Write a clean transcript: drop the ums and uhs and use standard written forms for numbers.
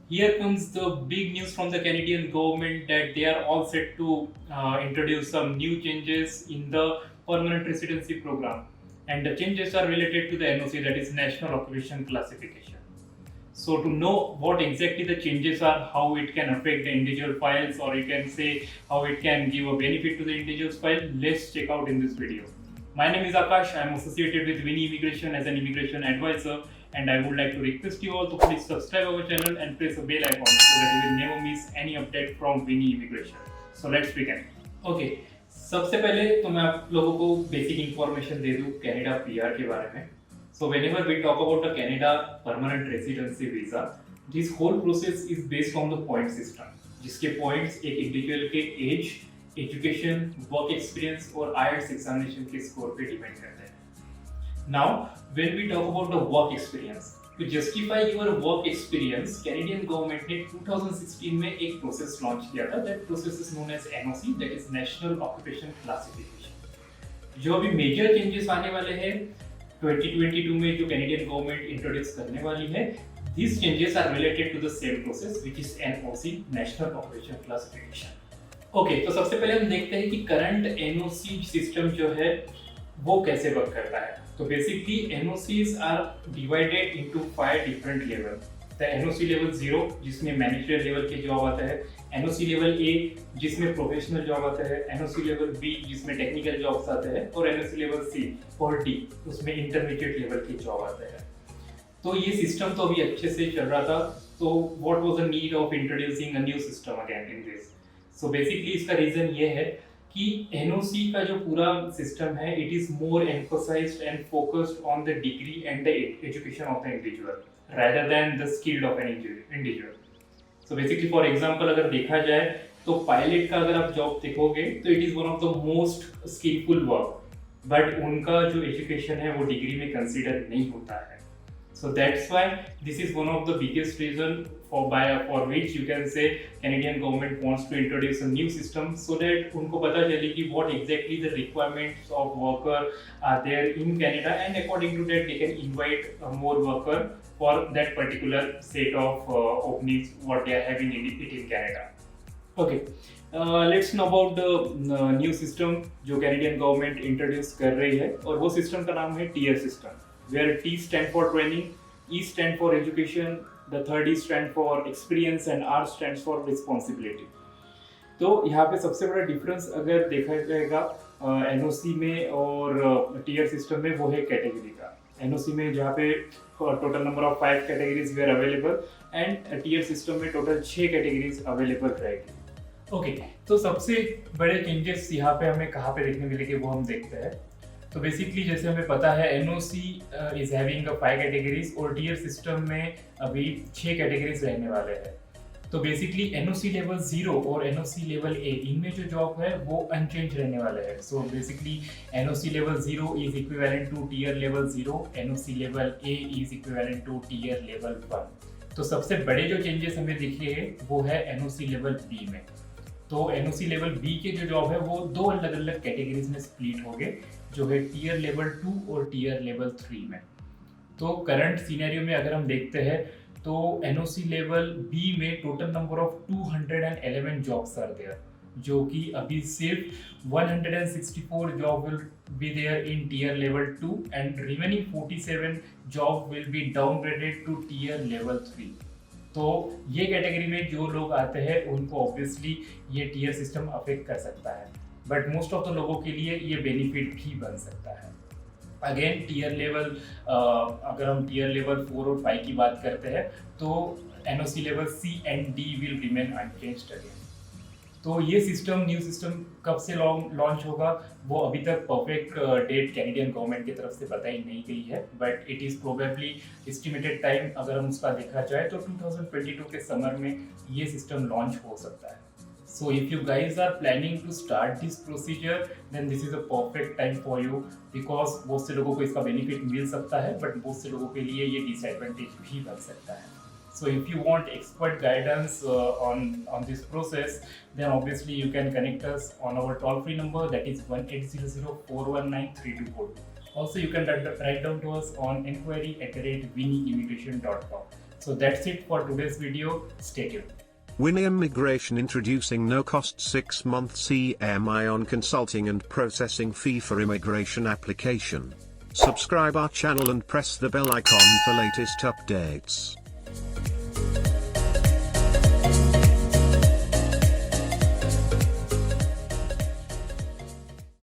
Here comes the big news from the Canadian government that they are all set to introduce some new changes in the permanent residency program. And the changes are related to the NOC, that is National Occupation Classification. So to know what exactly the changes are, how it can affect the individual files, or you can say how it can give a benefit to the individual's file, let's check out in this video. My name is Akash. I am associated with Winnie Immigration as an immigration advisor, and I would like to request you all to please subscribe our channel and press the bell icon so that you will never miss any update from Winnie Immigration. So let's begin. Okay, सबसे पहले तो मैं आप लोगों को basic information दे दूं Canada PR के बारे में. So whenever we talk about a Canada permanent residency visa, this whole process is based on the point system, जिसके points एक individual के age, education, work experience और IELTS examination के score पे depend करते हैं. Now, when we talk about the work experience, to justify your work experience, Canadian government ने 2016 में एक process launch किया था. That process is known as NOC, that is National Occupation Classification. जो अभी मेजर चेंजेस आने वाले हैं 2022 में जो कैनेडियन गवर्नमेंट इंट्रोड्यूस करने वाली है, these changes are related to the same process which is NOC, National Occupation Classification. Okay, तो सबसे पहले हम देखते हैं कि करंट NOC सिस्टम जो है वो कैसे वर्क करता है. तो basically NOCs are divided into 5 different level. The NOC level 0 जिसमें मैनेजरियल लेवल के जॉब आता है, NOC लेवल A जिसमें प्रोफेशनल जॉब आता है, NOC लेवल B जिसमें टेक्निकल जॉब्स आते हैं, और NOC लेवल C और D उसमें इंटरमीडिएट लेवल के जॉब आते हैं. तो ये सिस्टम तो अभी अच्छे से चल रहा था. तो what was the need of introducing a new system again in this. So basically इसका रीजन ये है कि NOC का जो पूरा सिस्टम है, it is more emphasized and focused on the degree and the education of the individual rather than the skill of an individual. So basically for example अगर देखा जाए तो पायलट का अगर आप जॉब देखोगे तो it is one of the most skillful work, but उनका जो एजुकेशन है वो डिग्री में कंसीडर नहीं होता है. So that's why this is one of the biggest reason for which you can say Canadian government wants to introduce a new system so that उनको पता चले कि what exactly the requirements of worker are there in Canada, and according to that they can invite more worker for that particular set of openings what they are having in Canada. Okay, let's know about the new system जो Canadian government introduce कर रही है, और वो system का नाम है tier system, where T stand for training, E stand for education, the third E stand for experience and R stands for responsibility. तो यहाँ पे सबसे बड़ा डिफरेंस अगर देखा जाएगा NOC में और टीयर सिस्टम में, वो है कैटेगरी का. NOC में जहाँ पे total number of 5 categories were available, and tier system में टोटल 6 कैटेगरीज अवेलेबल रहेगी. ओके, तो सबसे बड़े चेंजेस यहाँ पे हमें कहाँ पे देखने मिलेंगे वो हम देखते हैं. तो बेसिकली जैसे हमें पता है NOC इज हैविंग 5 कैटेगरीज और टीयर सिस्टम में अभी 6 कैटेगरीज रहने वाले हैं. तो बेसिकली NOC लेवल 0 और NOC लेवल A इनमें जो जॉब है वो अनचेंज रहने वाले हैं. So basically NOC level 0 is equivalent to tier level 0, NOC level A is equivalent to tier level 1. तो सबसे बड़े जो चेंजेस हमें दिख रहे हैं वो है NOC लेवल B में. तो NOC लेवल B के जो जॉब है वो 2 अलग अलग कैटेगरीज में स्प्लिट हो गए, जो है टीयर लेवल 2 और टीयर लेवल 3 में. तो करंट सिनेरियो में अगर हम देखते हैं तो NOC लेवल B में total number of 211 jobs are there, जो कि अभी सिर्फ 164 job will be there in tier level 2 and remaining 47 job will be downgraded to tier level 3. तो ये कैटेगरी में जो लोग आते हैं उनको ऑब्वियसली ये टीयर सिस्टम अफेक्ट कर सकता है, बट मोस्ट ऑफ द लोगों के लिए ये बेनिफिट भी बन सकता है. अगेन टीयर लेवल, अगर हम टीयर लेवल 4 और 5 की बात करते हैं तो NOC level C and D will remain unchanged again. तो ये सिस्टम, न्यू सिस्टम कब से लॉन्च होगा वो अभी तक परफेक्ट डेट कैनेडियन गवर्नमेंट की तरफ से बताई नहीं गई है, but it is probably estimated time अगर हम उसका देखा जाए तो 2022 के समर में ये सिस्टम लॉन्च हो सकता है. So if you guys are planning to start this procedure, then this is a perfect time for you, because बहुत से लोगों को इसका बेनिफिट मिल सकता है, बट बहुत से लोगों के लिए ये डिसएडवांटेज भी बन सकता है. So if you want expert guidance on this process, then obviously you can connect us on our toll-free number, that is 1800-419-3242. Also, you can write down to us on inquiry@winnieimmigration.com. So that's it for today's video. Stay tuned. Win Immigration introducing no-cost 6-month CMI on consulting and processing fee for immigration application. Subscribe our channel and press the bell icon for latest updates.